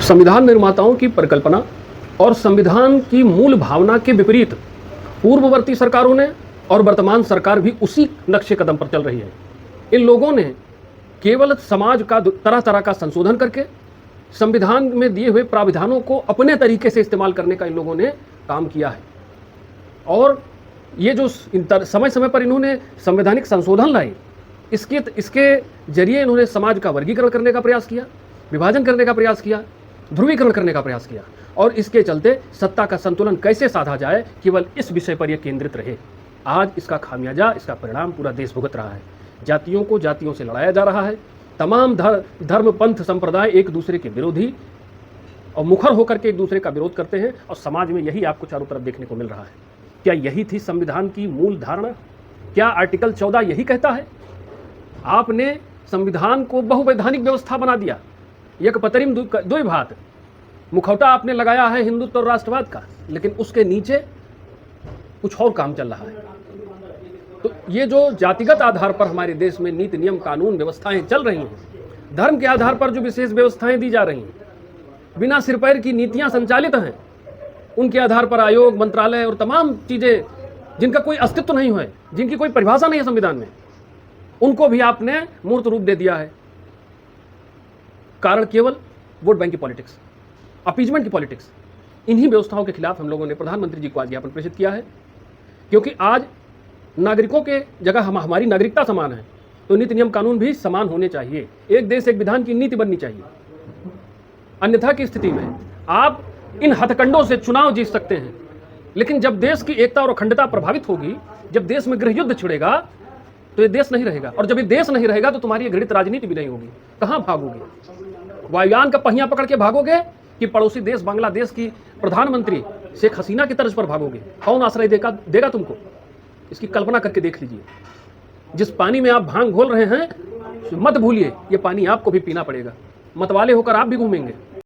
संविधान निर्माताओं की परिकल्पना और संविधान की मूल भावना के विपरीत पूर्ववर्ती सरकारों ने और वर्तमान सरकार भी उसी नक्शे कदम पर चल रही है। इन लोगों ने केवल समाज का तरह तरह का संशोधन करके संविधान में दिए हुए प्राविधानों को अपने तरीके से इस्तेमाल करने का इन लोगों ने काम किया है। और ये जो समय समय पर इन्होंने संवैधानिक संशोधन लाए, इसके जरिए इन्होंने समाज का वर्गीकरण करने का प्रयास किया, विभाजन करने का प्रयास किया, ध्रुवीकरण करने का प्रयास किया, और इसके चलते सत्ता का संतुलन कैसे साधा जाए केवल इस विषय पर यह केंद्रित रहे। आज इसका खामियाजा, इसका परिणाम पूरा देश भुगत रहा है। जातियों को जातियों से लड़ाया जा रहा है। तमाम धर्म पंथ संप्रदाय एक दूसरे के विरोधी और मुखर होकर के एक दूसरे का विरोध करते हैं, और समाज में यही आपको चारों तरफ देखने को मिल रहा है। क्या यही थी संविधान की मूल धारणा? क्या आर्टिकल 14 यही कहता है? आपने संविधान को बहुवैधानिक व्यवस्था बना दिया। एक पतरिम दुई भात, मुखौटा आपने लगाया है हिंदुत्व और राष्ट्रवाद का, लेकिन उसके नीचे कुछ और काम चल रहा है। तो ये जो जातिगत आधार पर हमारे देश में नीति नियम कानून व्यवस्थाएं चल रही हैं, धर्म के आधार पर जो विशेष व्यवस्थाएं दी जा रही हैं, बिना सिर पैर की नीतियां संचालित हैं, उनके आधार पर आयोग, मंत्रालय और तमाम चीजें जिनका कोई अस्तित्व नहीं है, जिनकी कोई परिभाषा नहीं है संविधान में, उनको भी आपने मूर्त रूप दे दिया है। कारण केवल वोट बैंक की पॉलिटिक्स, अपीजमेंट की पॉलिटिक्स। इन्हीं व्यवस्थाओं के खिलाफ हम लोगों ने प्रधानमंत्री जी को आज ज्ञापन प्रेषित किया है, क्योंकि आज नागरिकों के जगह हमारी नागरिकता समान है, तो नीति नियम कानून भी समान होने चाहिए। एक देश एक विधान की नीति बननी चाहिए। अन्यथा की स्थिति में आप इन हथकंडों से चुनाव जीत सकते हैं, लेकिन जब देश की एकता और अखंडता प्रभावित होगी, जब देश में गृह युद्ध छिड़ेगा, तो ये देश नहीं रहेगा। और जब ये देश नहीं रहेगा तो तुम्हारी घृणित राजनीति भी नहीं होगी। कहां भागोगे? वायुयान का पहिया पकड़ के भागोगे कि पड़ोसी देश बांग्लादेश की प्रधानमंत्री शेख हसीना की तर्ज पर भागोगे? कौन आश्रय देगा तुमको? इसकी कल्पना करके देख लीजिए। जिस पानी में आप भांग घोल रहे हैं, मत भूलिए, ये पानी आपको भी पीना पड़ेगा। मतवाले होकर आप भी घूमेंगे।